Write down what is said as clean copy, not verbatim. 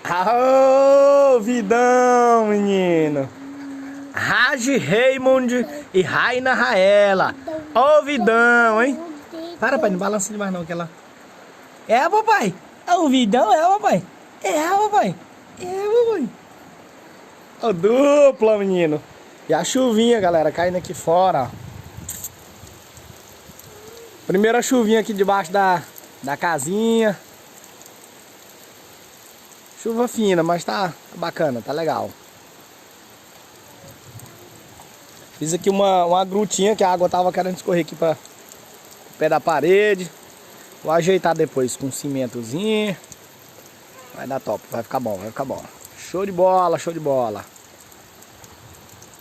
Aô, vidão, menino. Raj Raymond e Raina Raela. Ô, vidão, hein? Para, pai, não balança demais não, aquela. É, papai. É o vidão, é, papai. É, papai. É, papai. Ô, dupla, menino. E a chuvinha, galera, caindo aqui fora, ó. Primeira chuvinha aqui debaixo da casinha. Chuva fina, mas tá bacana, tá legal. Fiz aqui uma grutinha que a água tava querendo escorrer aqui para o pé da parede. Vou ajeitar depois com um cimentozinho. Vai dar top, vai ficar bom, vai ficar bom. Show de bola, show de bola.